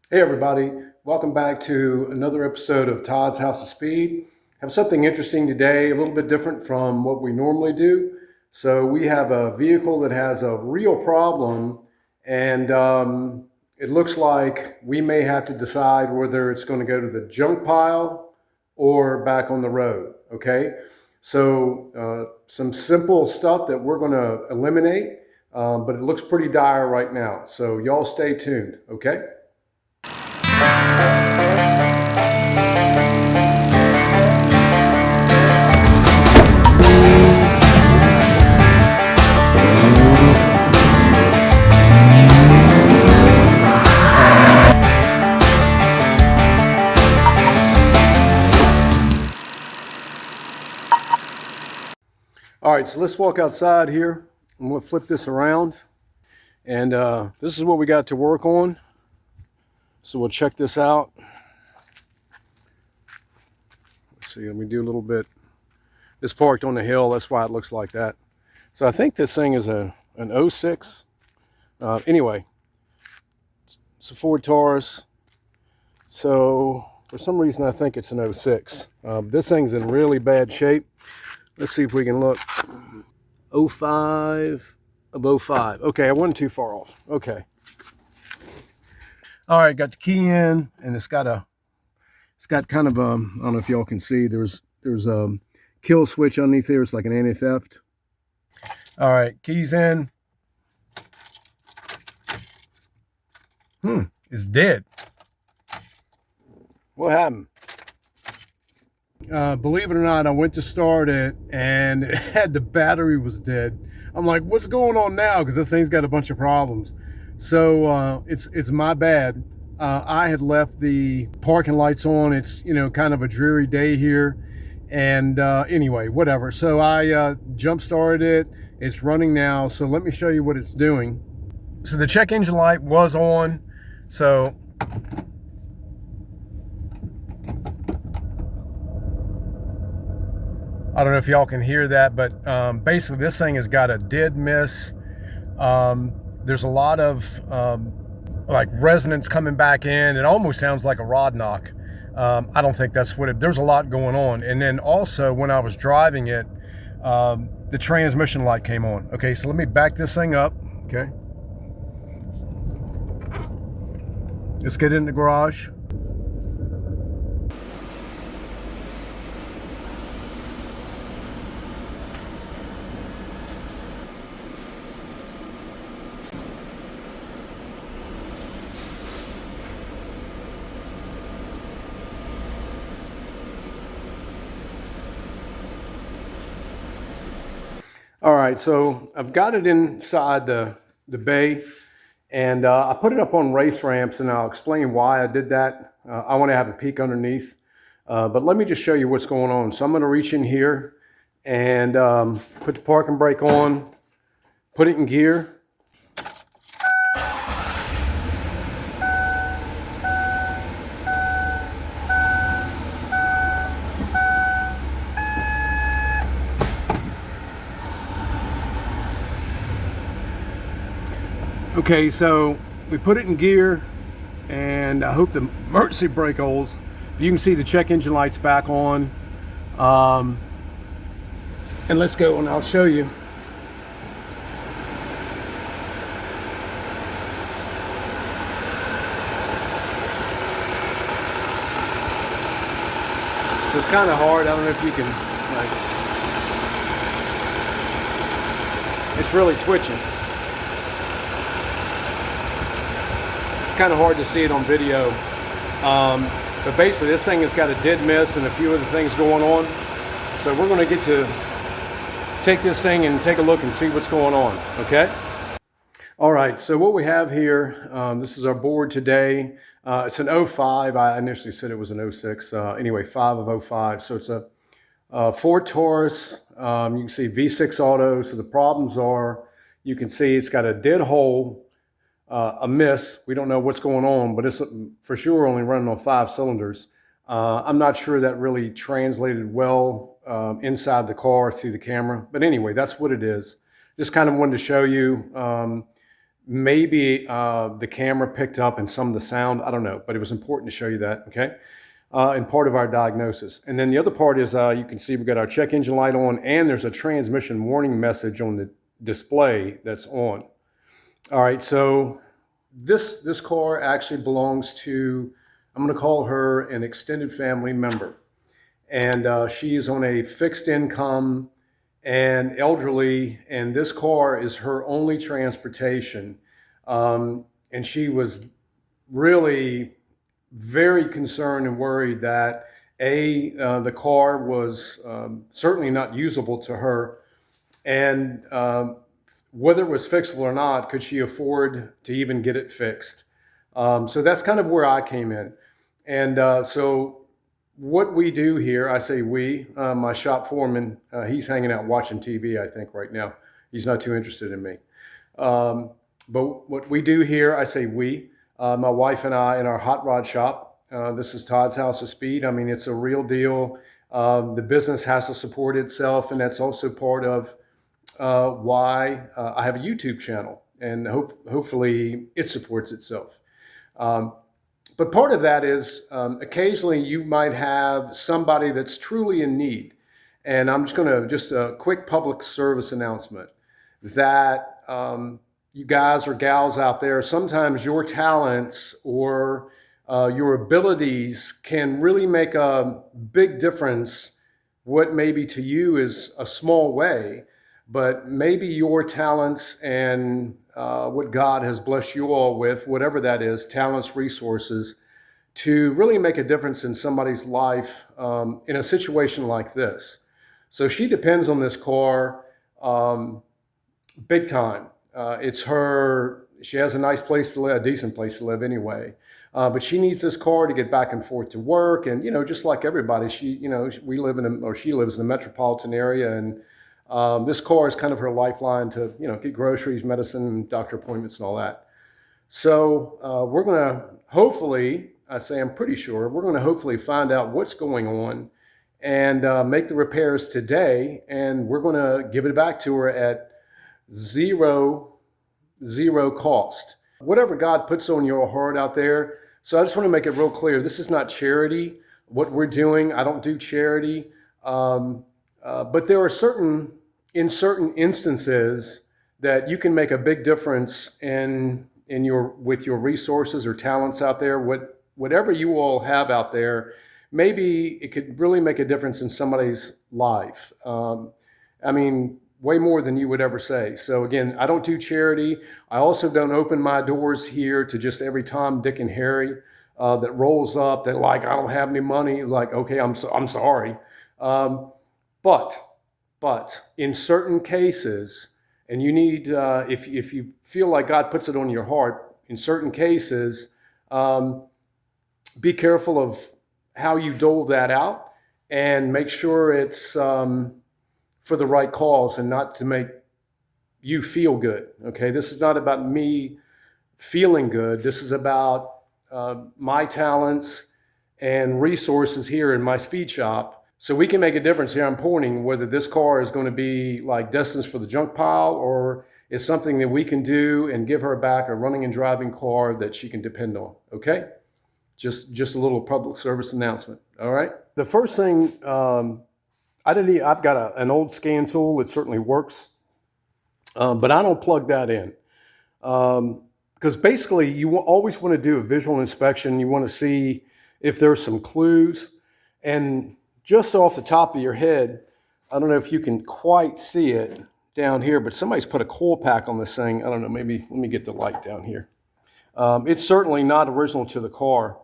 Hey everybody, welcome back to another episode of Todd's House of Speed. Have something interesting today, a little bit different from what we normally do. So we have a vehicle that has a real problem, and it looks like we may have to decide whether it's going to go to the junk pile or back on the road. Okay, so some simple stuff that we're going to eliminate, but it looks pretty dire right now. So y'all stay tuned. Okay. All right, so let's walk outside here. I'm going to flip this around. And this is what we got to work on. So we'll check this out. Let's see, let me do a little bit. It's parked on the hill, that's why it looks like that. So I think this thing is an 06. Anyway, it's a Ford Taurus. So for some reason I think it's an 06. This thing's in really bad shape. Let's see if we can look. 05 of 05. Okay, I wasn't too far off. Okay. All right, got the key in, and it's got kind of a, I don't know if y'all can see, there's a kill switch underneath there. It's like an anti-theft. All right, keys in. It's dead. What happened? Believe it or not, I went to start it and it had the battery was dead. I'm like, what's going on now? Because this thing's got a bunch of problems. So it's my bad. I had left the parking lights on. It's kind of a dreary day here, and anyway, whatever. So I jump started it. It's running now. So let me show you what it's doing. So the check engine light was on. So I don't know if y'all can hear that, but basically this thing has got a dead miss. There's a lot of like resonance coming back in. It almost sounds like a rod knock. I don't think that's what there's a lot going on. And then also when I was driving it, the transmission light came on. Okay, so let me back this thing up. Okay. Let's get in the garage. All right, so I've got it inside the bay, and I put it up on race ramps, and I'll explain why I did that. I want to have a peek underneath, but let me just show you what's going on. So I'm going to reach in here and put the parking brake on, put it in gear. Okay, so we put it in gear, and I hope the emergency brake holds. You can see the check engine light's back on. And let's go and I'll show you. So it's kind of hard. I don't know if you can, like, it's really twitching. Kind of hard to see it on video, but basically this thing has got a dead miss and a few other things going on. So we're going to get to take this thing and take a look and see what's going on. Okay. All right. So what we have here, this is our board today. It's an 05. I initially said it was an 06. Anyway, 5 of 05. So it's a Ford Taurus. You can see V6 auto. So the problems are, you can see it's got a dead hole. A miss. We don't know what's going on, but it's for sure only running on 5 cylinders. I'm not sure that really translated well inside the car through the camera, but anyway, that's what it is. Just kind of wanted to show you maybe the camera picked up and some of the sound, I don't know, but it was important to show you that, okay? And part of our diagnosis. And then the other part is you can see we've got our check engine light on, and there's a transmission warning message on the display that's on. All right, so this car actually belongs to, I'm going to call her an extended family member. And she's on a fixed income and elderly, and this car is her only transportation. And she was really very concerned and worried that the car was certainly not usable to her, and whether it was fixable or not, could she afford to even get it fixed? So that's kind of where I came in. And so what we do here, I say we, my shop foreman, he's hanging out watching TV, I think, right now. He's not too interested in me. But what we do here, I say we, my wife and I in our hot rod shop. This is Todd's House of Speed. I mean, it's a real deal. The business has to support itself, and that's also part of why I have a YouTube channel, and hopefully it supports itself. But part of that is occasionally you might have somebody that's truly in need. And I'm just a quick public service announcement that you guys or gals out there, sometimes your talents or your abilities can really make a big difference. What maybe to you is a small way, but maybe your talents and what God has blessed you all with, whatever that is, talents, resources, to really make a difference in somebody's life in a situation like this. So she depends on this car big time. It's her, she has a nice place to live, a decent place to live anyway. But she needs this car to get back and forth to work. And, just like everybody, she lives in the metropolitan area. And this car is kind of her lifeline to, get groceries, medicine, doctor appointments, and all that. So we're going to hopefully, I'm pretty sure, we're going to hopefully find out what's going on and make the repairs today. And we're going to give it back to her at zero cost. Whatever God puts on your heart out there. So I just want to make it real clear. This is not charity. What we're doing, I don't do charity. But there are certain instances that you can make a big difference with your resources or talents out there. Whatever you all have out there, maybe it could really make a difference in somebody's life. Way more than you would ever say. So again, I don't do charity. I also don't open my doors here to just every Tom, Dick, and Harry that rolls up that I don't have any money. Okay, I'm sorry. But in certain cases, and you need, if you feel like God puts it on your heart, in certain cases, be careful of how you dole that out and make sure it's for the right cause and not to make you feel good. Okay, this is not about me feeling good. This is about my talents and resources here in my speed shop. So we can make a difference here. I'm pointing whether this car is going to be destined for the junk pile or it's something that we can do and give her back a running and driving car that she can depend on. Okay? Just a little public service announcement. All right? The first thing, I've got an old scan tool. It certainly works. But I don't plug that in. Because basically you always want to do a visual inspection. You want to see if there's some clues. And just off the top of your head, I don't know if you can quite see it down here, but somebody's put a coil pack on this thing. I don't know, maybe let me get the light down here. It's certainly not original to the car.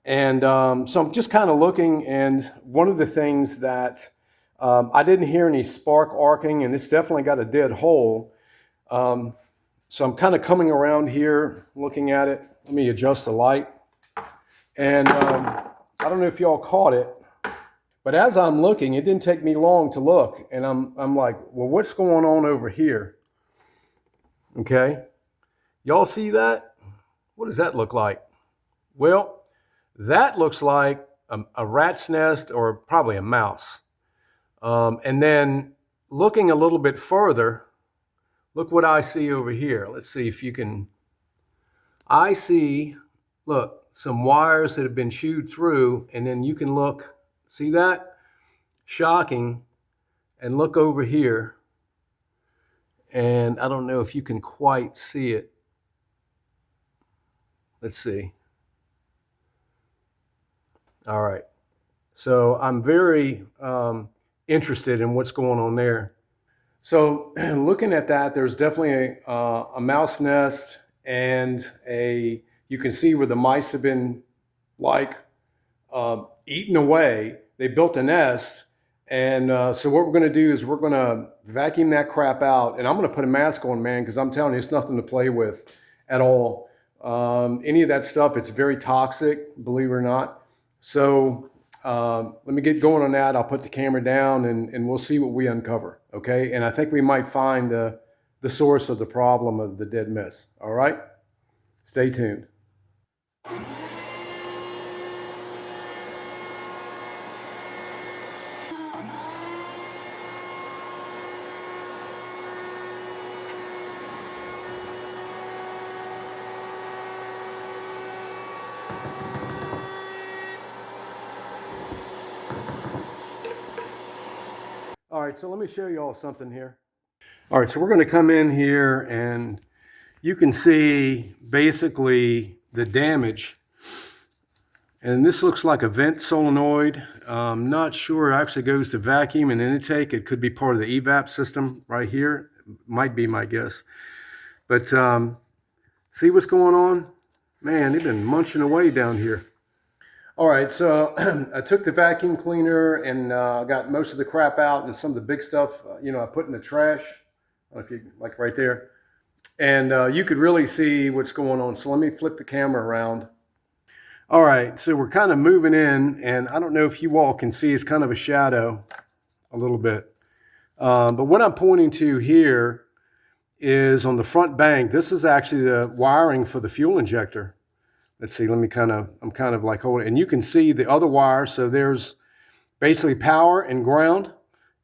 And so I'm just kind of looking, and one of the things that I didn't hear any spark arcing, and it's definitely got a dead hole. So I'm kind of coming around here, looking at it. Let me adjust the light. And I don't know if y'all caught it, but as I'm looking, it didn't take me long to look. And I'm like, well, what's going on over here? Okay. Y'all see that? What does that look like? Well, that looks like a rat's nest or probably a mouse. And then looking a little bit further, Look what I see over here. Let's see if you can. I see, look, some wires that have been chewed through, and then you can look, see that? Shocking. And look over here. And I don't know if you can quite see it. Let's see. All right. So I'm very interested in what's going on there. So looking at that, there's definitely a mouse nest and you can see where the mice have been like eaten away. They built a nest. And so what we're going to do is we're going to vacuum that crap out. And I'm going to put a mask on, man, because I'm telling you, it's nothing to play with at all. Any of that stuff, it's very toxic, believe it or not. So let me get going on that. I'll put the camera down and we'll see what we uncover, okay? And I think we might find the source of the problem of the dead miss, all right? Stay tuned. All right, so let me show you all something here. All right, so we're going to come in here and you can see basically the damage. And this looks like a vent solenoid. I'm not sure, it actually goes to vacuum and intake. It could be part of the evap system right here. Might be my guess. But see what's going on? Man, they've been munching away down here. All right, so I took the vacuum cleaner and got most of the crap out and some of the big stuff, I put in the trash. I don't know if you like right there. And you could really see what's going on. So let me flip the camera around. All right, so we're kind of moving in, and I don't know if you all can see, it's kind of a shadow a little bit. But what I'm pointing to here is on the front bank. This is actually the wiring for the fuel injector. Let's see, I'm kind of like holding, and you can see the other wire. So there's basically power and ground.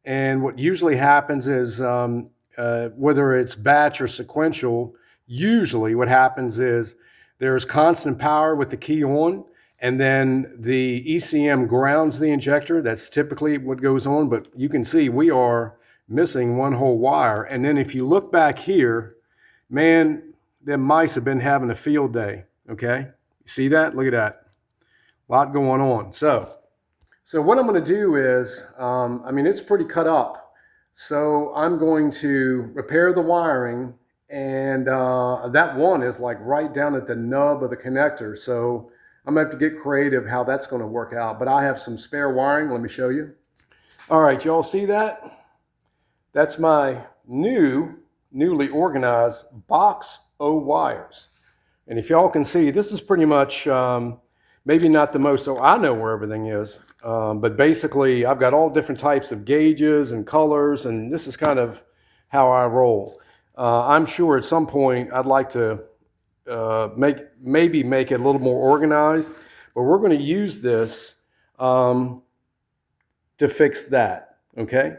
And what usually happens is, whether it's batch or sequential, usually what happens is there's constant power with the key on, and then the ECM grounds the injector. That's typically what goes on, but you can see we are missing one whole wire. And then if you look back here, man, them mice have been having a field day, okay? You see that? Look at that. A lot going on. So what I'm going to do is, it's pretty cut up. So I'm going to repair the wiring, and that one is like right down at the nub of the connector. So I'm going to have to get creative how that's going to work out. But I have some spare wiring. Let me show you. All right, y'all see that? That's my newly organized box of wires. And if y'all can see, this is pretty much maybe not the most, so I know where everything is. But basically, I've got all different types of gauges and colors, and this is kind of how I roll. I'm sure at some point I'd like to maybe make it a little more organized, but we're going to use this to fix that, okay?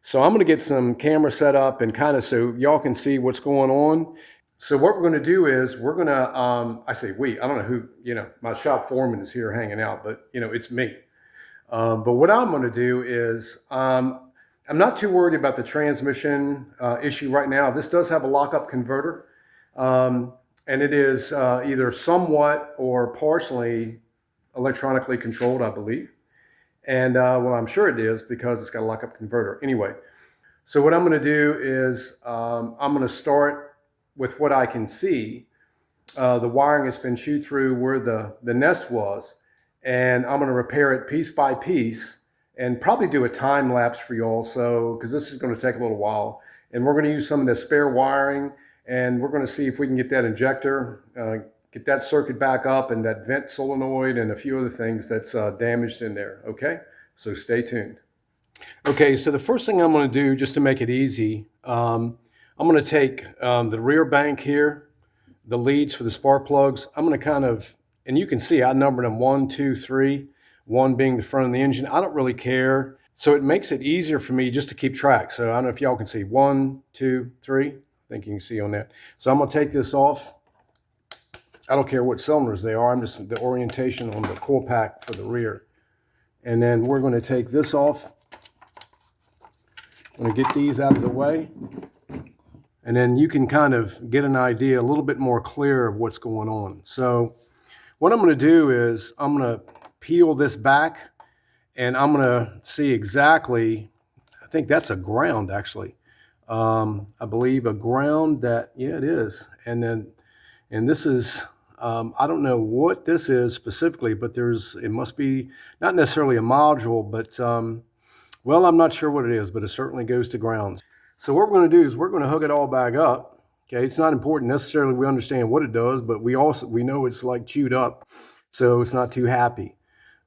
So I'm going to get some camera set up and kind of so y'all can see what's going on. So what we're going to do is we're going to, I say we, I don't know who, my shop foreman is here hanging out, but it's me. But what I'm going to do is, I'm not too worried about the transmission issue right now. This does have a lockup converter, and it is either somewhat or partially electronically controlled, I believe. And well, I'm sure it is because it's got a lockup converter. Anyway, so what I'm going to do is I'm going to start with what I can see. The wiring has been chewed through where the nest was, and I'm going to repair it piece by piece and probably do a time lapse for y'all. So, because this is going to take a little while, and we're going to use some of the spare wiring, and we're going to see if we can get that injector, get that circuit back up, and that vent solenoid, and a few other things that's damaged in there. Okay, so stay tuned. Okay, so the first thing I'm going to do, just to make it easy, I'm going to take the rear bank here, the leads for the spark plugs. I'm going to kind of, and you can see I numbered them 1, 2, 3, 1 being the front of the engine. I don't really care. So it makes it easier for me just to keep track. So I don't know if y'all can see 1, 2, 3. think you can see on that. So I'm going to take this off. I don't care what cylinders they are. I'm just the orientation on the coil pack for the rear. And then we're going to take this off. I'm going to get these out of the way. And then you can kind of get an idea a little bit more clear of what's going on. So what I'm going to do is I'm going to peel this back, and I'm going to see exactly, I think that's a ground actually. I believe a ground that, yeah, it is. And this is, I don't know what this is specifically, but it must be not necessarily a module, but well, I'm not sure what it is, but it certainly goes to grounds. So what we're going to do is we're going to hook it all back up. Okay, it's not important necessarily we understand what it does, but we know it's like chewed up, so it's not too happy.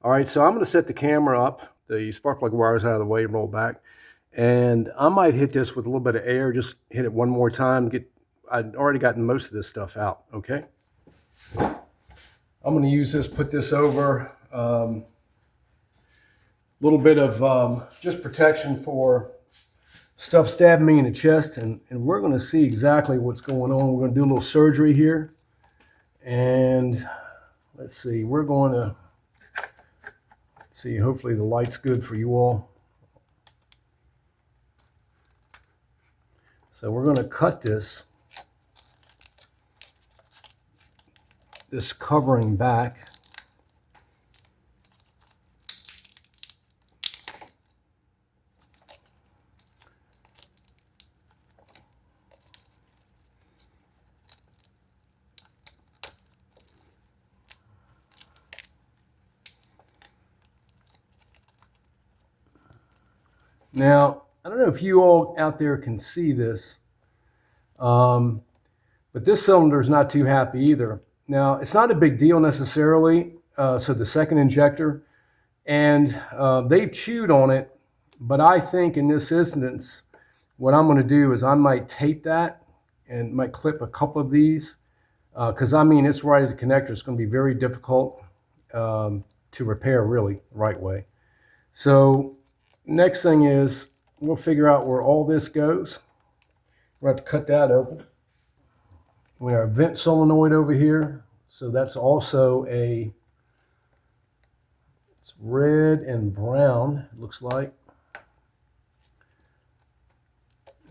All right, so I'm going to set the camera up, the spark plug wires out of the way, roll back, and I might hit this with a little bit of air, just hit it one more time. I'd already gotten most of this stuff out, okay? I'm going to use this, put this over, a little bit of just protection for stuff stabbing me in the chest, and we're going to see exactly what's going on. We're going to do a little surgery here, and let's see, we're going to see, hopefully the light's good for you all. So we're going to cut this covering back. Now, I don't know if you all out there can see this, but this cylinder is not too happy either. Now, it's not a big deal necessarily, so the second injector, and they've chewed on it, but I think in this instance, what I'm going to do is I might tape that and might clip a couple of these, because I mean, it's right at the connector. It's going to be very difficult to repair really the right way. So next thing is we'll figure out where all this goes. We'll have to cut that open. We have a vent solenoid over here. So that's also it's red and brown, it looks like.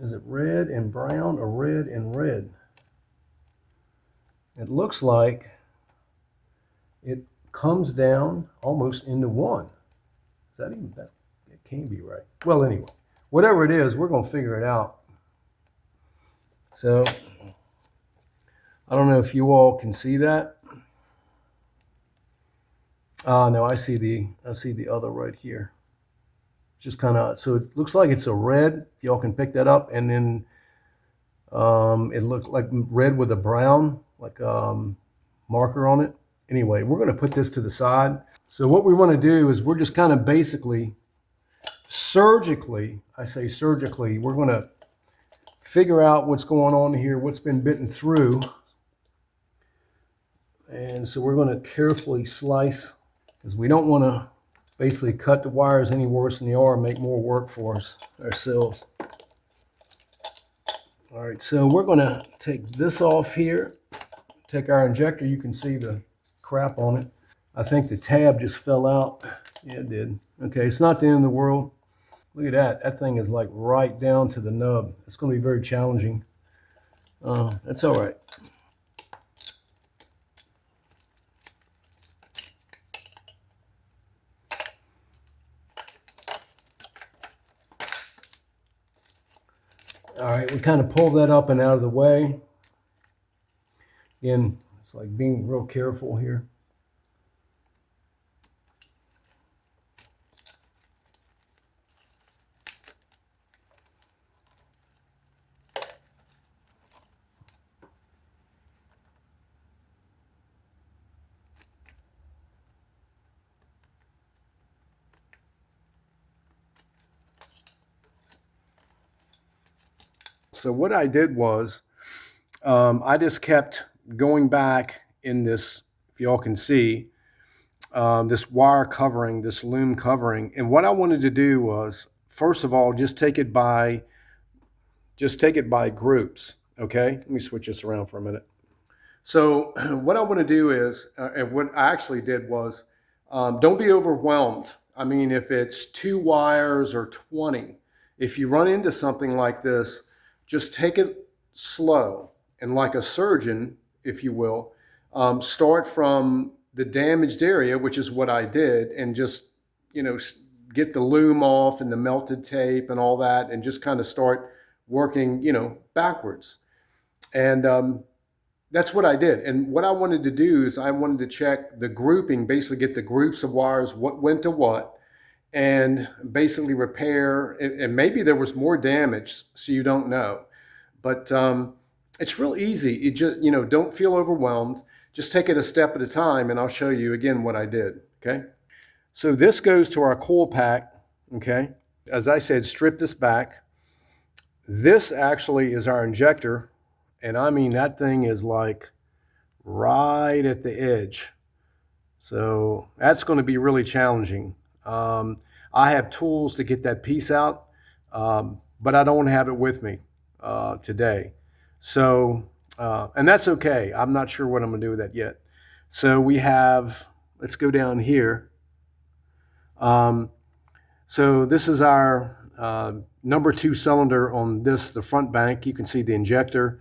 Is it red and brown or red and red? It looks like it comes down almost into one. Is that even that? It can't be right. Well, anyway, whatever it is, we're going to figure it out. So I don't know if you all can see that. No, I see the other right here. Just kind of, so it looks like it's a red, if y'all can pick that up, and then it looked like red with a brown, like marker on it. Anyway, we're going to put this to the side. So what we want to do is we're just kind of basically surgically, I say surgically, we're going to figure out what's going on here, what's been bitten through. And so we're going to carefully slice, because we don't want to basically cut the wires any worse than they are and make more work for us ourselves. All right, so we're going to take this off here, take our injector. You can see the crap on it. I think the tab just fell out. Yeah, it did. Okay, it's not the end of the world. Look at that. That thing is like right down to the nub. It's going to be very challenging. That's all right. All right, we kind of pull that up and out of the way. Again, it's like being real careful here. So what I did was I just kept going back in this, if y'all can see, this wire covering, this loom covering. And what I wanted to do was, first of all, just take it by groups. Okay, let me switch this around for a minute. So what I want to do is, and what I actually did was, don't be overwhelmed. I mean, if it's 2 wires or 20, if you run into something like this, just take it slow. And like a surgeon, if you will, start from the damaged area, which is what I did, and just, get the loom off and the melted tape and all that, and just kind of start working, backwards. And that's what I did. And what I wanted to do is I wanted to check the grouping, basically get the groups of wires, what went to what, and basically repair. And maybe there was more damage, so you don't know. But it's real easy. You just, don't feel overwhelmed. Just take it a step at a time, and I'll show you again what I did, okay? So this goes to our coil pack, okay? As I said, strip this back. This actually is our injector. And I mean, that thing is like right at the edge. So that's going to be really challenging. I have tools to get that piece out, but I don't have it with me today. So, and that's okay. I'm not sure what I'm going to do with that yet. So we have, let's go down here. So this is our number 2 cylinder on this, the front bank. You can see the injector.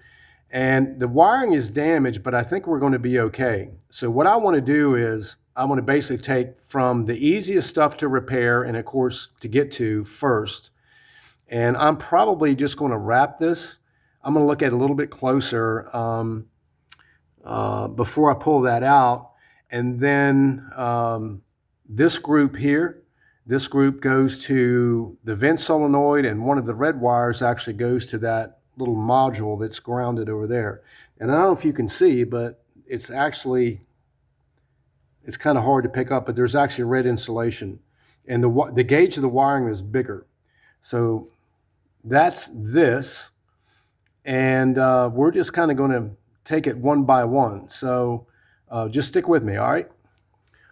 And the wiring is damaged, but I think we're going to be okay. So what I want to do is I want to basically take from the easiest stuff to repair and, of course, to get to first. And I'm probably just going to wrap this. I'm going to look at it a little bit closer before I pull that out. And then this group here, this group goes to the vent solenoid, and one of the red wires actually goes to that little module that's grounded over there. And I don't know if you can see, but it's kind of hard to pick up, but there's actually red insulation. And the gauge of the wiring is bigger. So that's this. And we're just kind of going to take it one by one. So just stick with me, all right?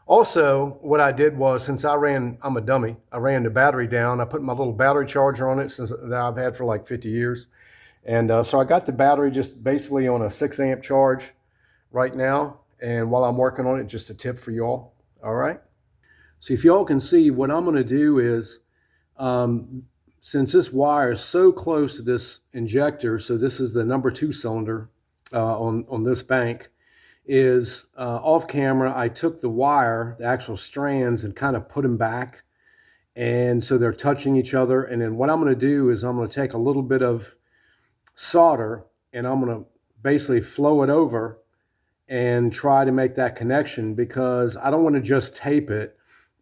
Also, what I did was, since I'm a dummy, I ran the battery down. I put my little battery charger on it that I've had for like 50 years. And so I got the battery just basically on a 6 amp charge right now. And while I'm working on it, just a tip for y'all. All right. So if y'all can see, what I'm going to do is, since this wire is so close to this injector, so this is the number 2 cylinder on this bank, is off camera, I took the wire, the actual strands, and kind of put them back. And so they're touching each other. And then what I'm going to do is I'm going to take a little bit of solder, and I'm going to basically flow it over and try to make that connection, because I don't want to just tape it.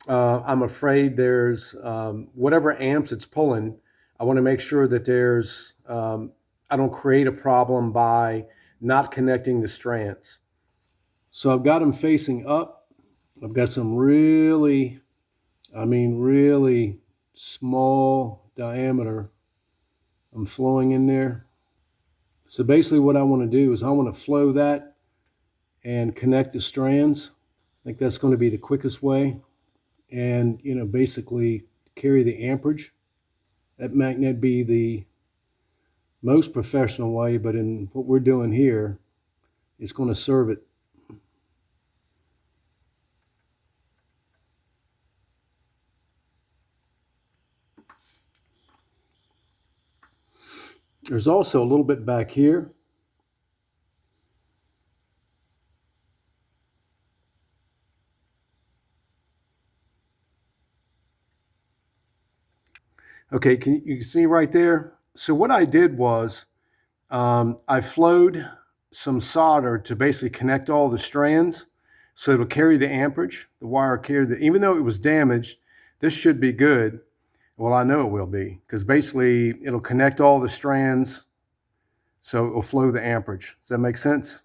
I'm afraid there's whatever amps it's pulling, I want to make sure that there's I don't create a problem by not connecting the strands. So I've got them facing up. I've got some really small diameter I'm flowing in there. So basically what I want to do is I want to flow that and connect the strands. I think that's going to be the quickest way. And, basically carry the amperage. That might not be the most professional way, but in what we're doing here, it's going to serve it. There's also a little bit back here. Okay, you can see right there? So what I did was I flowed some solder to basically connect all the strands so it'll carry the amperage. The wire carried even though it was damaged, this should be good. Well, I know it will be, because basically it'll connect all the strands so it will flow the amperage. Does that make sense?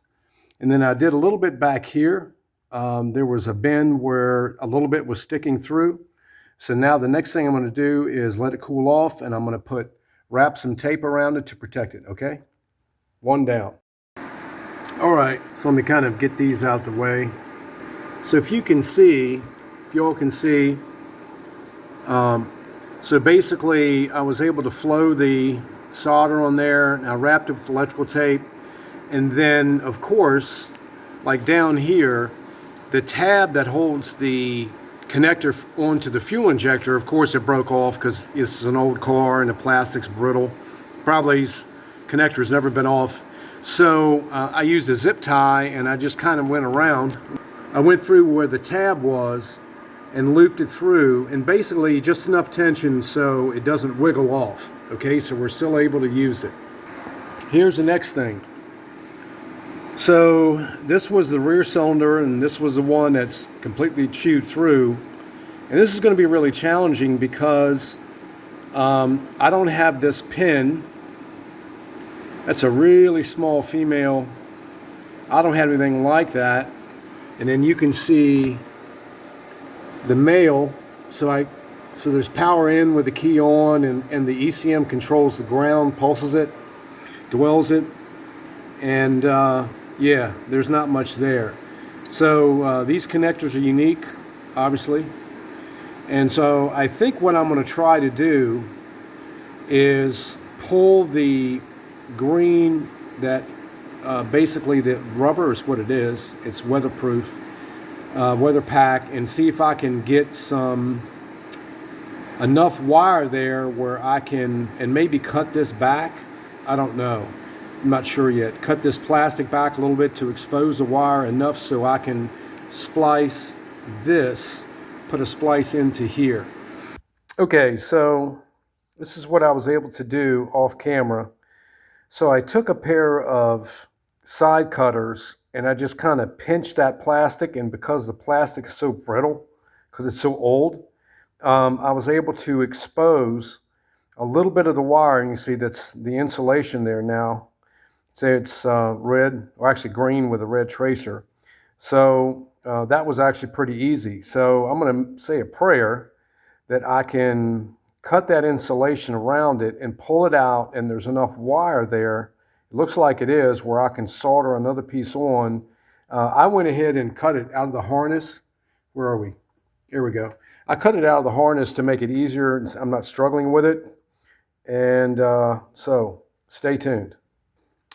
And then I did a little bit back here. There was a bend where a little bit was sticking through. So now the next thing I'm going to do is let it cool off, and I'm going to wrap some tape around it to protect it, okay? One down. All right, so let me kind of get these out the way. So if you all can see, so basically I was able to flow the solder on there, and I wrapped it with electrical tape. And then, of course, like down here, the tab that holds the connector onto the fuel injector, of course it broke off because this is an old car and the plastic's brittle. Probably his connector's never been off. So I used a zip tie and I just kind of went around. I went through where the tab was and looped it through, and basically just enough tension so it doesn't wiggle off. Okay, so we're still able to use it. Here's the next thing. So this was the rear cylinder, and this was the one that's completely chewed through. And this is going to be really challenging because I don't have this pin. That's a really small female. I don't have anything like that. And then you can see the male. So there's power in with the key on, and the ECM controls the ground, pulses it, dwells it, and yeah, there's not much there. So these connectors are unique, obviously. And so I think what I'm going to try to do is pull the green that basically the rubber is what it is. It's weatherproof, weather pack, and see if I can get enough wire there where I can, and maybe cut this back. I don't know. I'm not sure yet. Cut this plastic back a little bit to expose the wire enough so I can splice this, put a splice into here. Okay, so this is what I was able to do off camera. So I took a pair of side cutters and I just kind of pinched that plastic, and because the plastic is so brittle, because it's so old, I was able to expose a little bit of the wire, and you see that's the insulation there now. Say it's red, or actually green with a red tracer. So that was actually pretty easy. So I'm going to say a prayer that I can cut that insulation around it and pull it out, and there's enough wire there. It looks like it is, where I can solder another piece on. I went ahead and cut it out of the harness. Where are we? Here we go. I cut it out of the harness to make it easier, and I'm not struggling with it. And so stay tuned.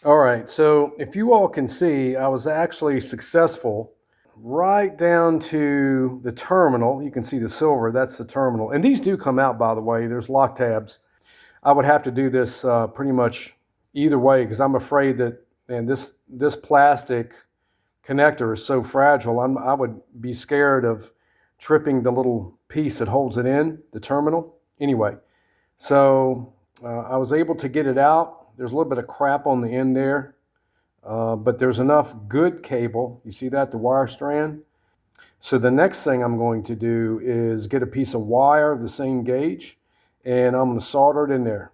All right, so if you all can see, I was actually successful right down to the terminal. You can see the silver, that's the terminal. And these do come out, by the way. There's lock tabs. I would have to do this pretty much either way, because I'm afraid that, man, this plastic connector is so fragile. I would be scared of tripping the little piece that holds it in, the terminal. Anyway, so I was able to get it out. There's a little bit of crap on the end there, but there's enough good cable. You see that, the wire strand? So the next thing I'm going to do is get a piece of wire of the same gauge, and I'm going to solder it in there.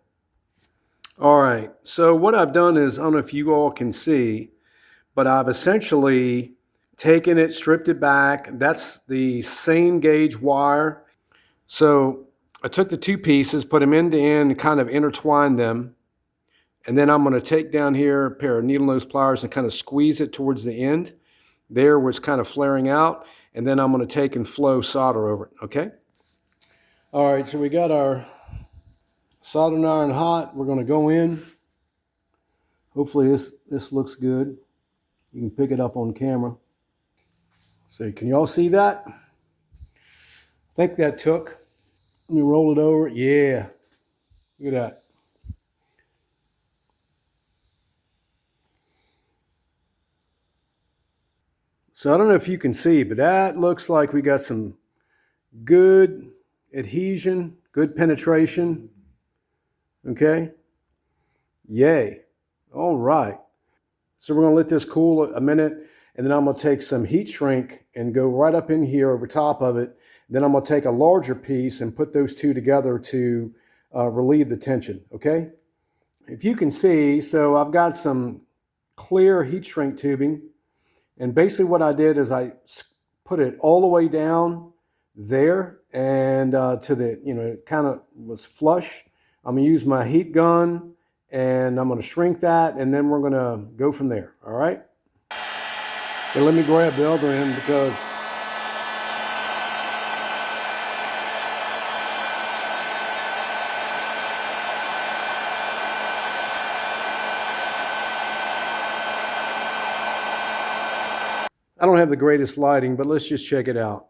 All right, so what I've done is, I don't know if you all can see, but I've essentially taken it, stripped it back. That's the same gauge wire. So I took the two pieces, put them end to end, kind of intertwined them. And then I'm going to take down here a pair of needle nose pliers and kind of squeeze it towards the end there where it's kind of flaring out. And then I'm going to take and flow solder over it, okay? All right, so we got our soldering iron hot. We're going to go in. Hopefully this looks good. You can pick it up on camera. So can you all see that? I think that took. Let me roll it over. Yeah, look at that. So I don't know if you can see, but that looks like we got some good adhesion, good penetration. Okay. Yay. All right. So we're going to let this cool a minute, and then I'm going to take some heat shrink and go right up in here over top of it. Then I'm going to take a larger piece and put those two together to relieve the tension. Okay. If you can see, so I've got some clear heat shrink tubing. And basically what I did is I put it all the way down there and to the, it kind of was flush. I'm going to use my heat gun and I'm going to shrink that, and then we're going to go from there. All right. Okay, let me grab the other end because I don't have the greatest lighting, but let's just check it out.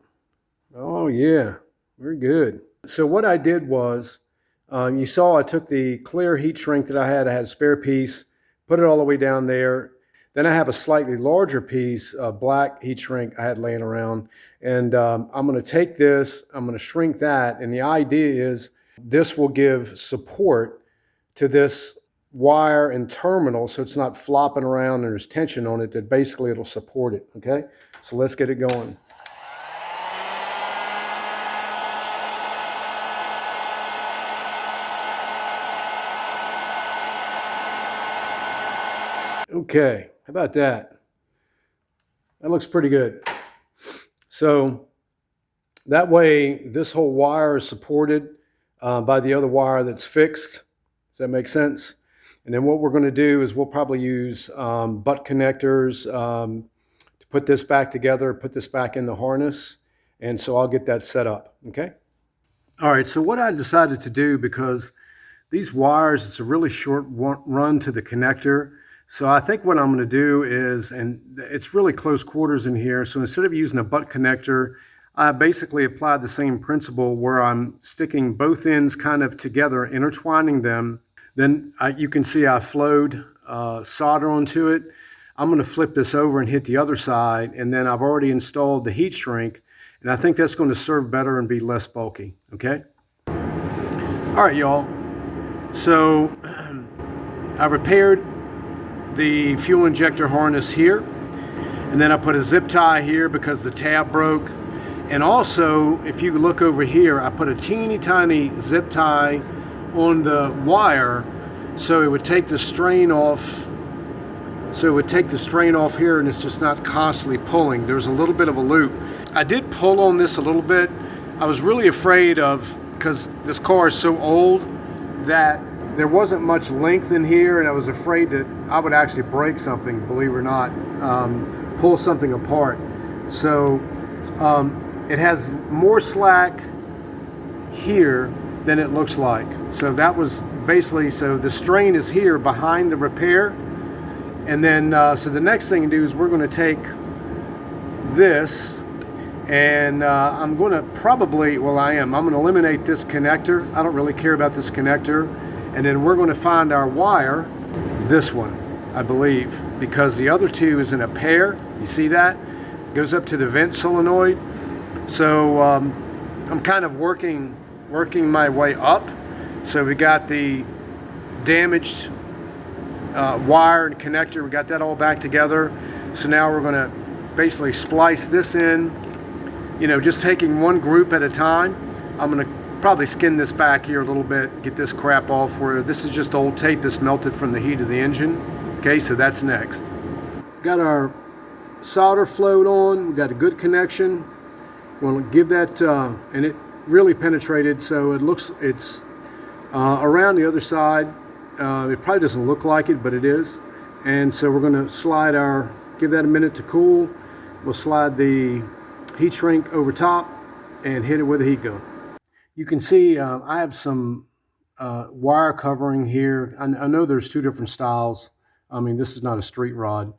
Oh yeah, we're good. So what I did was, you saw I took the clear heat shrink that I had a spare piece, put it all the way down there. Then I have a slightly larger piece of black heat shrink I had laying around. And I'm gonna take this, I'm gonna shrink that. And the idea is this will give support to this wire and terminal so it's not flopping around and there's tension on it, that basically it'll support it, okay? So let's get it going. Okay, how about that? That looks pretty good. So that way this whole wire is supported by the other wire that's fixed. Does that make sense? And then what we're going to do is we'll probably use butt connectors to put this back together, put this back in the harness. And so I'll get that set up, okay? All right, so what I decided to do, because these wires, it's a really short run to the connector. So I think what I'm going to do is, and it's really close quarters in here, so instead of using a butt connector, I basically applied the same principle where I'm sticking both ends kind of together, intertwining them. Then you can see I flowed solder onto it. I'm going to flip this over and hit the other side, and then I've already installed the heat shrink, and I think that's going to serve better and be less bulky, okay? All right, y'all. So I repaired the fuel injector harness here, and then I put a zip tie here because the tab broke. And also, if you look over here, I put a teeny tiny zip tie on the wire so it would take the strain off. So it would take the strain off here, and it's just not constantly pulling. There's a little bit of a loop. I did pull on this a little bit. I was really afraid of, because this car is so old, that there wasn't much length in here, and I was afraid that I would actually break something, believe it or not, pull something apart. So it has more slack here than it looks like. So that was basically, so the strain is here behind the repair. And then, so the next thing to do is we're going to take this, and I'm going to probably, well I'm going to eliminate this connector. I don't really care about this connector. And then we're going to find our wire, this one, I believe, because the other two is in a pair. You see that? It goes up to the vent solenoid. So I'm kind of working my way up. So we got the damaged wire and connector. We got that all back together. So now we're going to basically splice this in, you know, just taking one group at a time. I'm going to probably skin this back here a little bit, get this crap off, where this is just old tape that's melted from the heat of the engine. Okay, so that's next. Got our solder float on, we got a good connection. We'll give that, and it really penetrated, so it looks, it's around the other side. It probably doesn't look like it, but it is. And so we're going to slide our, give that a minute to cool. We'll slide the heat shrink over top and hit it with a heat gun. You can see I have some wire covering here. I know there's two different styles. I mean, this is not a street rod.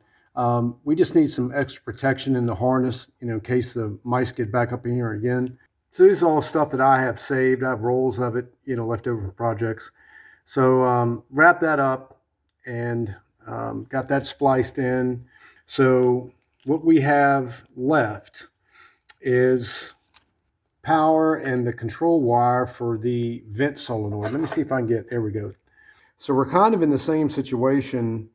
We just need some extra protection in the harness, you know, in case the mice get back up in here again. So this is all stuff that I have saved. I have rolls of it, you know, left over from projects. So wrap that up and got that spliced in. So what we have left is power and the control wire for the vent solenoid. Let me see if I can get, there we go. So we're kind of in the same situation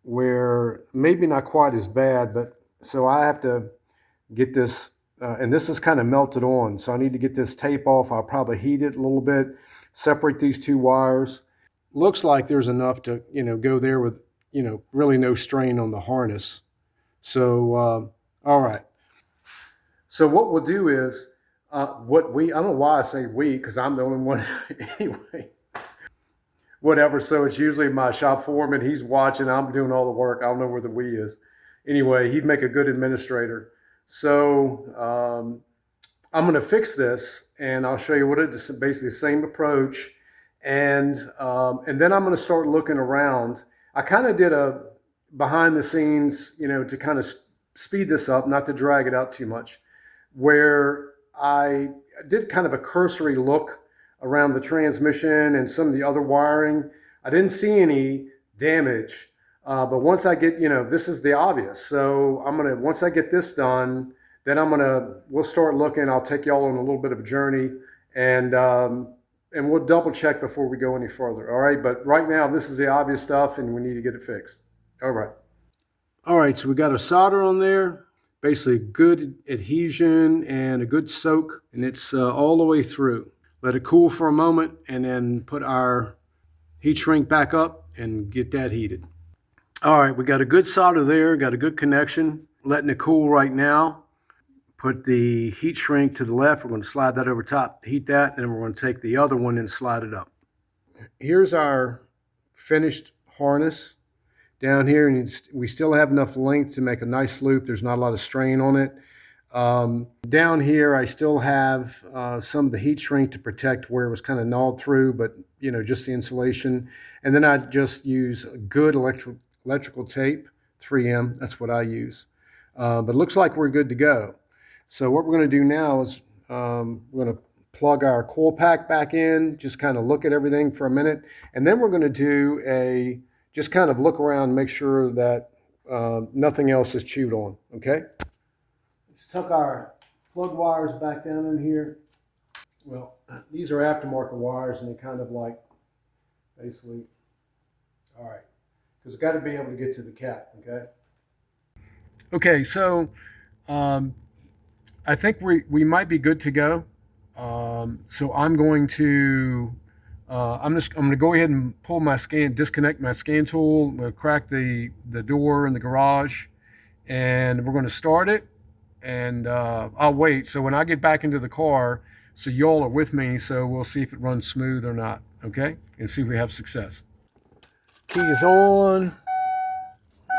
where maybe not quite as bad, but so I have to get this, and this is kind of melted on. So I need to get this tape off. I'll probably heat it a little bit, separate these two wires. Looks like there's enough to, you know, go there with, you know, really no strain on the harness. So, all right. So what we'll do is, I don't know why I say we, because I'm the only one anyway. Whatever, so it's usually my shop foreman. He's watching, I'm doing all the work. I don't know where the we is. Anyway, he'd make a good administrator. So I'm going to fix this, and I'll show you what it is. Basically the same approach. And then I'm going to start looking around. I kind of did behind the scenes, to kind of speed this up, not to drag it out too much, where I did kind of a cursory look around the transmission and some of the other wiring. I didn't see any damage, but once I get, this is the obvious. So once I get this done, then we'll start looking. I'll take y'all on a little bit of a journey, and we'll double check before we go any further. All right. But right now, this is the obvious stuff, and we need to get it fixed. All right. All right. So we got a solder on there. Basically good adhesion and a good soak, and it's all the way through. Let it cool for a moment and then put our heat shrink back up and get that heated. All right, we got a good solder there, got a good connection. Letting it cool right now. Put the heat shrink to the left. We're going to slide that over top, heat that, and then we're going to take the other one and slide it up. Here's our finished harness. Down here, and we still have enough length to make a nice loop. There's not a lot of strain on it. Down here, I still have some of the heat shrink to protect where it was kind of gnawed through, but just the insulation. And then I just use good electrical tape, 3M. That's what I use. But it looks like we're good to go. So what we're going to do now is we're going to plug our coil pack back in, just kind of look at everything for a minute, and then we're going to do just kind of look around and make sure that nothing else is chewed on, okay? Let's tuck our plug wires back down in here. Well, these are aftermarket wires, and they kind of like, basically, all right, because it's got to be able to get to the cap, okay? Okay, so I think we might be good to go. So I'm going to I'm going to go ahead and pull my disconnect my scan tool. We'll crack the door in the garage, and we're going to start it. And I'll wait. So when I get back into the car, so y'all are with me, so we'll see if it runs smooth or not. Okay, and see if we have success. Key is on.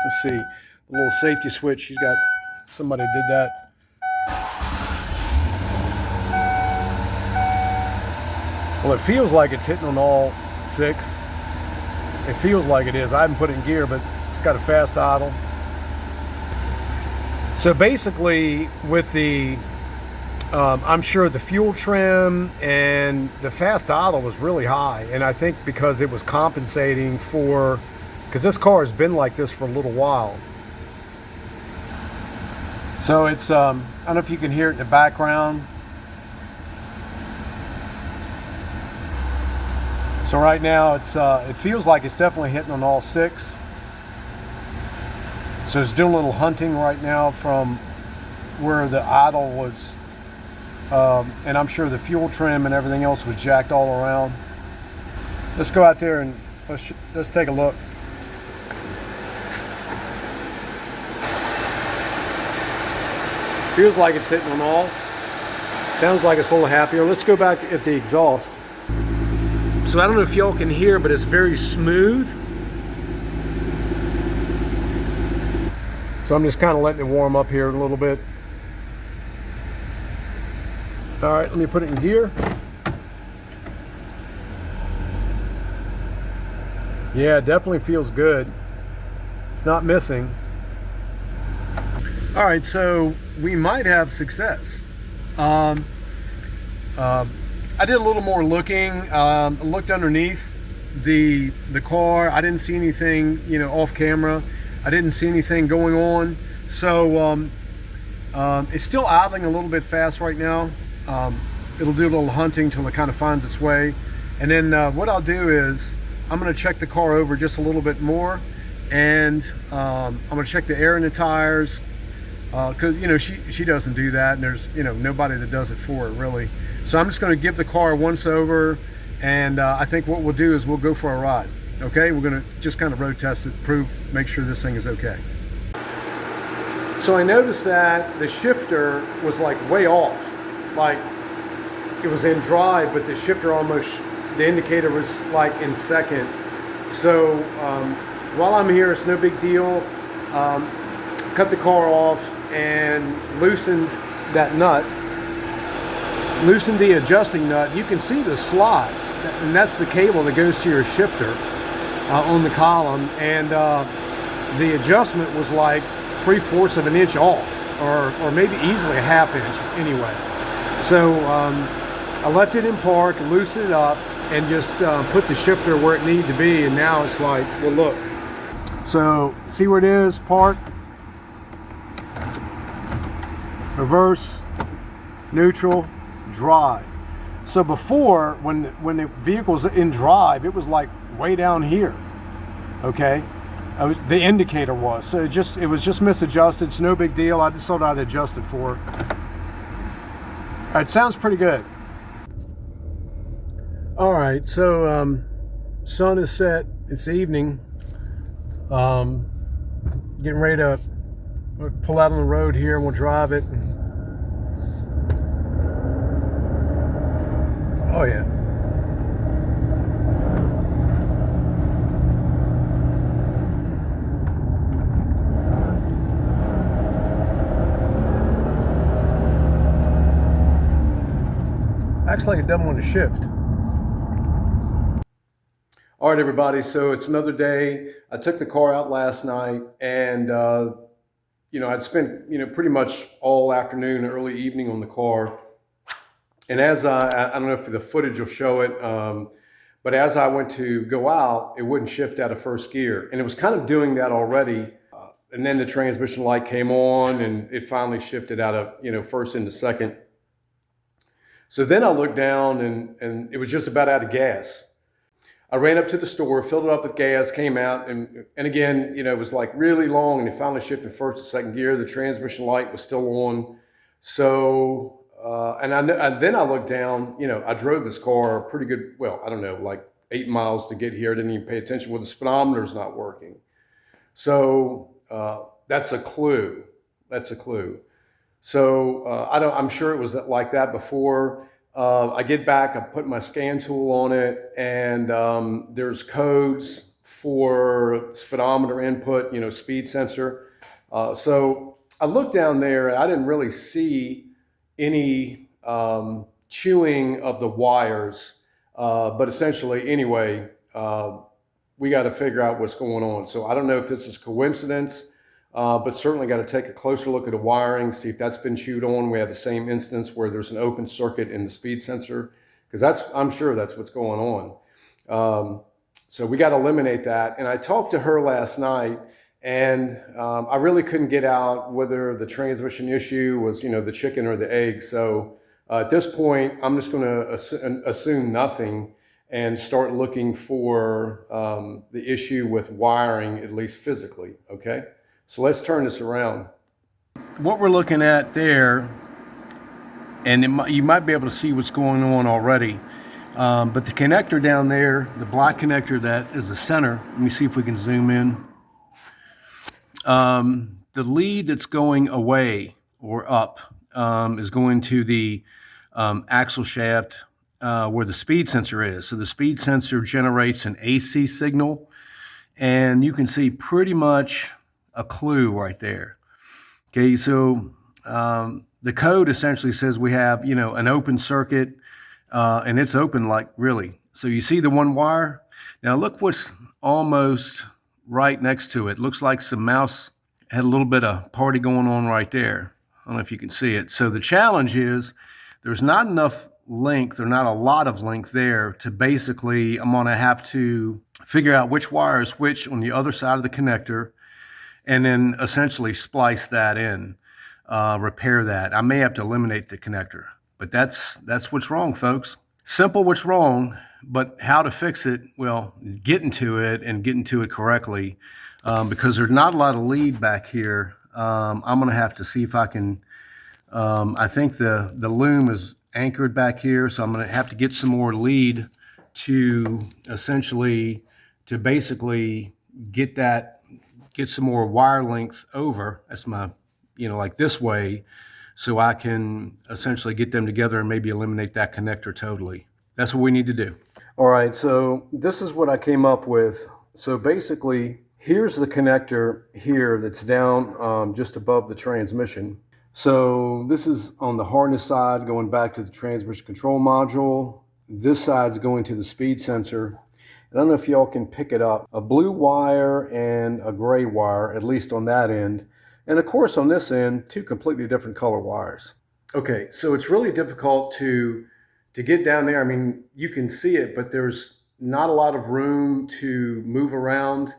Let's see, the little safety switch. Somebody did that. Well, it feels like it's hitting on all 6. It feels like it is. I haven't put it in gear, but it's got a fast idle. So basically, with the, I'm sure the fuel trim and the fast idle was really high. And I think because it was compensating because this car has been like this for a little while. So it's, I don't know if you can hear it in the background. So right now it feels like it's definitely hitting on all 6. So it's doing a little hunting right now from where the idle was, and I'm sure the fuel trim and everything else was jacked all around. Let's go out there and let's take a look. Feels like it's hitting on all. Sounds like it's a little happier. Let's go back at the exhaust. So I don't know if y'all can hear, but it's very smooth. So I'm just kind of letting it warm up here a little bit. All right, let me put it in gear. Yeah, it definitely feels good. It's not missing. All right, so we might have success. I did a little more looking. Looked underneath the car. I didn't see anything, off camera. I didn't see anything going on. So it's still idling a little bit fast right now. It'll do a little hunting till it kind of finds its way. And then what I'll do is I'm going to check the car over just a little bit more, and I'm going to check the air in the tires, because she doesn't do that, and there's nobody that does it for her really. So I'm just going to give the car a once over, and I think what we'll do is we'll go for a ride. Okay, we're going to just kind of road test it, make sure this thing is okay. So I noticed that the shifter was like way off, like it was in drive, but the shifter the indicator was like in second. So while I'm here, it's no big deal. Cut the car off and loosened that nut, loosened the adjusting nut. You can see the slot, and that's the cable that goes to your shifter on the column. And the adjustment was like 3/4 of an inch off, or maybe easily a ½ inch anyway. So I left it in park, loosened it up, and just put the shifter where it needed to be, and now it's like, well, look. So see where it is, park, reverse, neutral, drive. So before, when the vehicle's in drive, it was like way down here, okay? The indicator was, so it was just misadjusted. It's no big deal. I just thought I'd adjust it for it. All right, sounds pretty good. All right, so sun is set. It's evening. Getting ready to pull out on the road here, and we'll drive it. Oh yeah. Acts like it doesn't want to shift. All right, everybody, so it's another day. I took the car out last night, and I'd spent pretty much all afternoon and early evening on the car. And as I don't know if the footage will show it, but as I went to go out, it wouldn't shift out of first gear, and it was kind of doing that already. And then the transmission light came on, and it finally shifted out of first into second. So then I looked down, and it was just about out of gas. I ran up to the store, filled it up with gas, came out, and again, it was like really long, and it finally shifted first to second gear. The transmission light was still on. So, and then I looked down, I drove this car pretty good, well, I don't know, like 8 miles to get here. I didn't even pay attention. Well, the speedometer's not working. So that's a clue. That's a clue. So I'm sure it was like that before. I get back, I put my scan tool on it, and there's codes for speedometer input, speed sensor. So I looked down there, and I didn't really see any chewing of the wires, but essentially, anyway, we got to figure out what's going on. So I don't know if this is coincidence, but certainly got to take a closer look at the wiring, see if that's been chewed on. We have the same instance where there's an open circuit in the speed sensor, because I'm sure that's what's going on. So we got to eliminate that. And I talked to her last night, and I really couldn't get out whether the transmission issue was, the chicken or the egg. So at this point, I'm just going to assume nothing and start looking for the issue with wiring, at least physically, okay? So let's turn this around. What we're looking at there, and you might be able to see what's going on already, but the connector down there, the black connector that is the center, let me see if we can zoom in. The lead that's going away or up is going to the axle shaft where the speed sensor is. So the speed sensor generates an AC signal, and you can see pretty much a clue right there. Okay, so the code essentially says we have, an open circuit, and it's open like really. So you see the one wire? Now look what's almost right next to it. Looks like some mouse had a little bit of party going on right there. I don't know if you can see it. So the challenge is there's not enough length, or not a lot of length there to basically, I'm gonna have to figure out which wire is which on the other side of the connector, and then essentially splice that in, repair that. I may have to eliminate the connector, but that's what's wrong, folks. Simple what's wrong, but how to fix it, well, getting to it correctly, because there's not a lot of lead back here. I'm gonna have to see if I can, I think the loom is anchored back here, so I'm gonna have to get some more lead to essentially, to basically get some more wire length over. That's my, like this way, so I can essentially get them together and maybe eliminate that connector totally. That's what we need to do. All right, so this is what I came up with. So basically, here's the connector here that's down just above the transmission. So this is on the harness side going back to the transmission control module. This side's going to the speed sensor. I don't know if y'all can pick it up. A blue wire and a gray wire, at least on that end. And of course on this end, two completely different color wires. Okay, so it's really difficult to get down there. I mean, you can see it, but there's not a lot of room to move around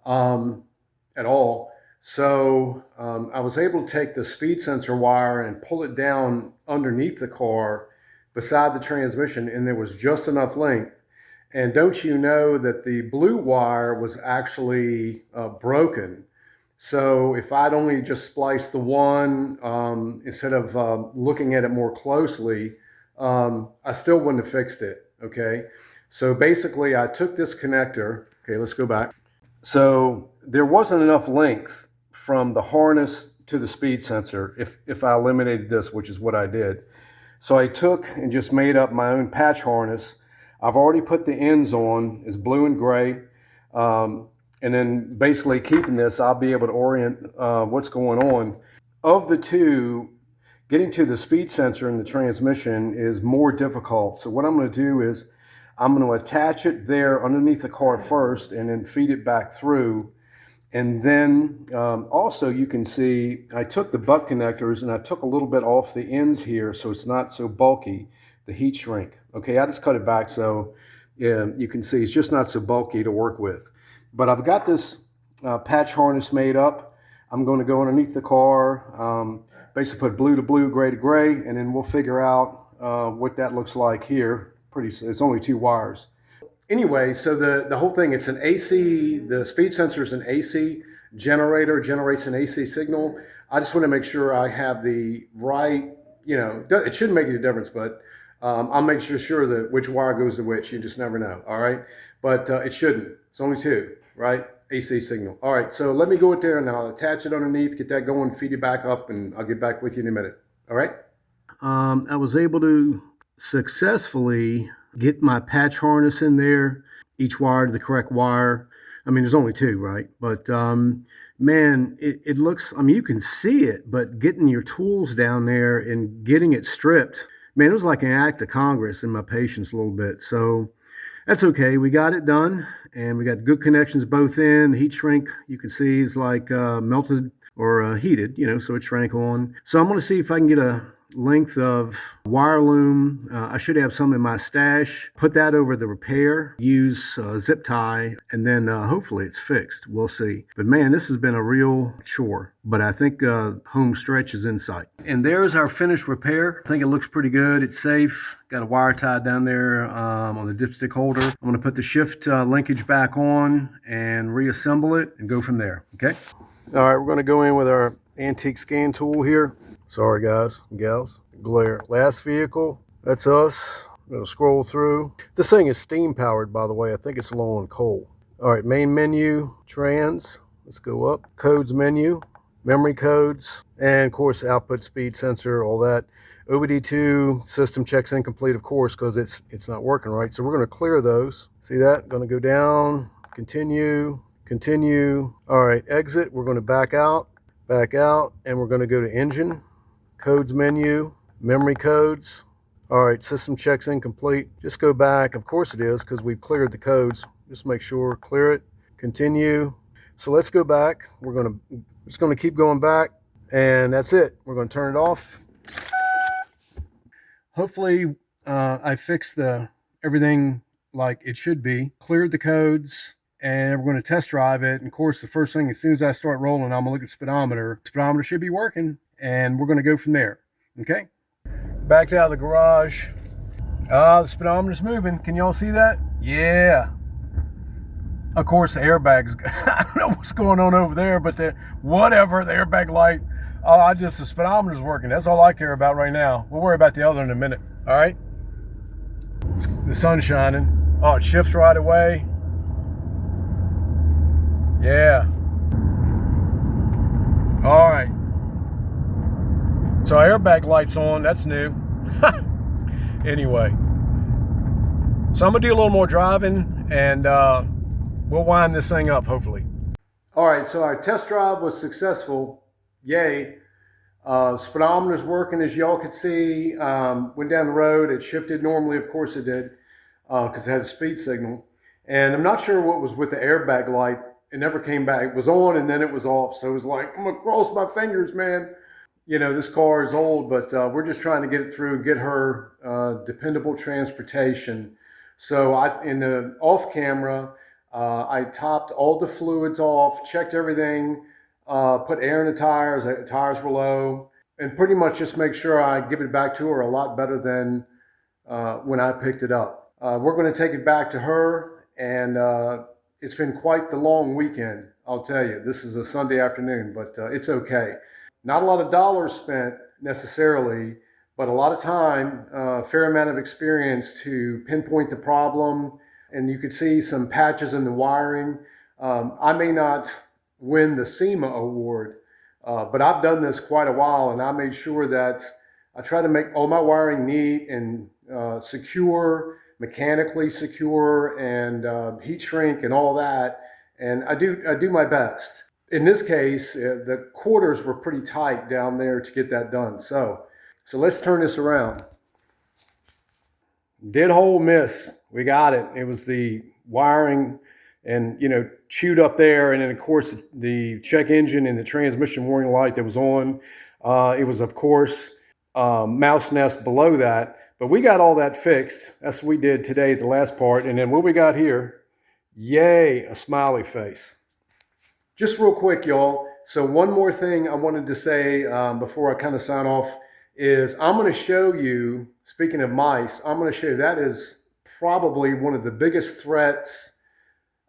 at all. So I was able to take the speed sensor wire and pull it down underneath the car beside the transmission, and there was just enough length. And don't you know that the blue wire was actually broken? So if I'd only just spliced the one instead of looking at it more closely, I still wouldn't have fixed it, okay? So basically I took this connector, okay, let's go back. So there wasn't enough length from the harness to the speed sensor if I eliminated this, which is what I did. So I took and just made up my own patch harness. I've already put the ends on, it's blue and gray. And then basically keeping this, I'll be able to orient what's going on. Of the two, getting to the speed sensor in the transmission is more difficult. So what I'm going to do is I'm going to attach it there underneath the car first and then feed it back through. And then also you can see I took the butt connectors and I took a little bit off the ends here so it's not so bulky, the heat shrink. Okay, I just cut it back so yeah, you can see it's just not so bulky to work with. But I've got this patch harness made up. I'm going to go underneath the car, basically put blue to blue, gray to gray, and then we'll figure out what that looks like here. It's only two wires. Anyway, so the whole thing, it's an AC, the speed sensor is an AC generator, generates an AC signal. I just want to make sure I have the right, it shouldn't make any difference, but I'll make sure that which wire goes to which. You just never know, all right? But it shouldn't. It's only two, right? AC signal. All right, so let me go with there and I'll attach it underneath, get that going, feed it back up, and I'll get back with you in a minute, all right? I was able to successfully get my patch harness in there, each wire to the correct wire. I mean, there's only two, right? But man, it looks, I mean, you can see it, but getting your tools down there and getting it stripped, man, it was like an act of Congress in my patience a little bit. So that's okay. We got it done, and we got good connections both in. The heat shrink, you can see, is like melted or heated, so it shrank on. So I'm going to see if I can get a length of wire loom. I should have some in my stash. Put that over the repair, use zip tie, and then hopefully it's fixed. We'll see. But man, this has been a real chore. But I think home stretch is in sight. And there's our finished repair. I think it looks pretty good. It's safe. Got a wire tied down there on the dipstick holder. I'm going to put the shift linkage back on and reassemble it and go from there. Okay. All right, we're going to go in with our antique scan tool here. Sorry guys and gals, glare. Last vehicle, that's us. I'm gonna scroll through. This thing is steam powered, by the way. I think it's low on coal. All right, main menu, trans, let's go up. Codes menu, memory codes, and of course output speed sensor, all that. OBD2 system checks incomplete, of course, because it's not working right. So we're gonna clear those. See that? Gonna go down, continue, continue. All right, exit, we're gonna back out, and we're gonna go to engine. Codes menu, memory codes. All right, system checks incomplete. Just go back. Of course it is because we've cleared the codes. Just make sure, clear it, continue. So let's go back. We're just gonna keep going back, and that's it. We're gonna turn it off. Hopefully I fixed everything like it should be. Cleared the codes, and we're gonna test drive it. And of course, the first thing, as soon as I start rolling, I'm gonna look at the speedometer. Speedometer should be working. And we're going to go from there. Okay. Backed out of the garage. The speedometer's moving. Can y'all see that? Yeah. Of course, the airbags. I don't know what's going on over there, but whatever, the airbag light. The speedometer's working. That's all I care about right now. We'll worry about the other in a minute. All right. The sun's shining. Oh, it shifts right away. Yeah. All right. So our airbag light's on, that's new. Anyway, so I'm gonna do a little more driving and we'll wind this thing up hopefully. All right, so our test drive was successful, yay. Speedometer's working as y'all could see. Went down the road, it shifted normally, of course it did, because it had a speed signal. And I'm not sure what was with the airbag light. It never came back. It was on and then it was off. So it was like, I'm gonna cross my fingers, man. You know, this car is old, but we're just trying to get it through and get her dependable transportation. So in the off camera, I topped all the fluids off, checked everything, put air in the tires were low, and pretty much just make sure I give it back to her a lot better than when I picked it up. We're going to take it back to her, and it's been quite the long weekend, I'll tell you. This is a Sunday afternoon, but it's okay. Not a lot of dollars spent necessarily, but a lot of time, a fair amount of experience to pinpoint the problem, and you could see some patches in the wiring. I may not win the SEMA award, but I've done this quite a while, and I made sure that I try to make all my wiring neat and secure, mechanically secure, and heat shrink and all that. And I do my best. In this case, the quarters were pretty tight down there to get that done. So let's turn this around. Dead hole miss. We got it. It was the wiring and, you know, chewed up there. And then, of course, the check engine and the transmission warning light that was on. It was, of course, mouse nest below that. But we got all that fixed. That's what we did today, the last part. And then what we got here, yay, a smiley face. Just real quick, y'all. So one more thing I wanted to say before I kind of sign off is I'm going to show you, speaking of mice, I'm going to show you that is probably one of the biggest threats,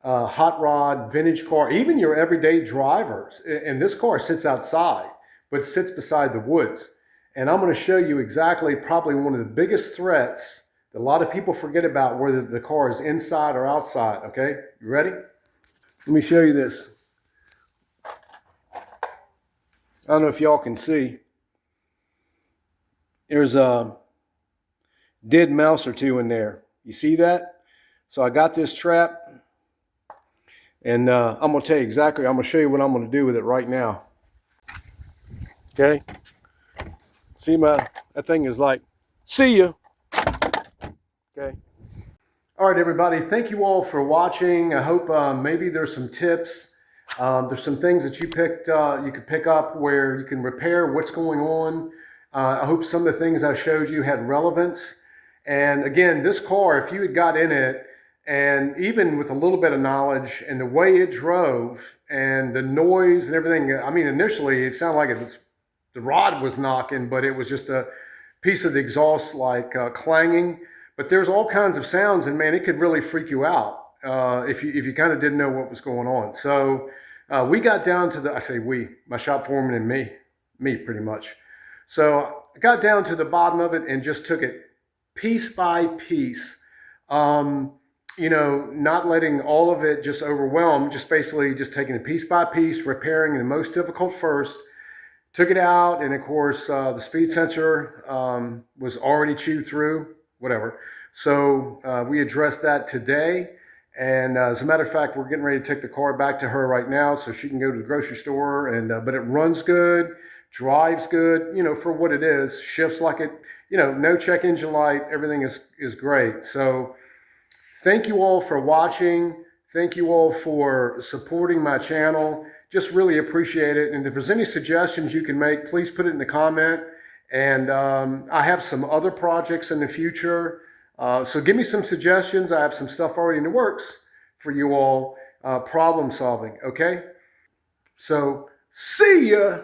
hot rod, vintage car, even your everyday drivers. And this car sits outside, but it sits beside the woods. And I'm going to show you exactly probably one of the biggest threats that a lot of people forget about, whether the car is inside or outside. Okay, you ready? Let me show you this. I don't know if y'all can see. There's a dead mouse or two in there. You see that? So I got this trap, and I'm going to tell you exactly, I'm going to show you what I'm going to do with it right now. Okay? See, that thing is like, see ya. Okay? All right, everybody. Thank you all for watching. I hope maybe there's some tips. There's some things that you could pick up where you can repair what's going on. I hope some of the things I showed you had relevance. And again, this car, if you had got in it, and even with a little bit of knowledge and the way it drove and the noise and everything, I mean, initially it sounded like the rod was knocking, but it was just a piece of the exhaust like clanging. But there's all kinds of sounds, and man, it could really freak you out if you kind of didn't know what was going on. So we got down to I say we, my shop foreman and me pretty much. So I got down to the bottom of it and just took it piece by piece. You know, not letting all of it just overwhelm, just basically just taking it piece by piece, repairing the most difficult first. Took it out, and of course, the speed sensor was already chewed through, whatever. So we addressed that today. And as a matter of fact, we're getting ready to take the car back to her right now so she can go to the grocery store. And but it runs good, drives good, you know, for what it is, shifts like it, you know, no check engine light, everything is great. So thank you all for watching. Thank you all for supporting my channel. Just really appreciate it. And if there's any suggestions you can make, please put it in the comment. And I have some other projects in the future. So give me some suggestions. I have some stuff already in the works for you all, problem solving, okay? So see ya.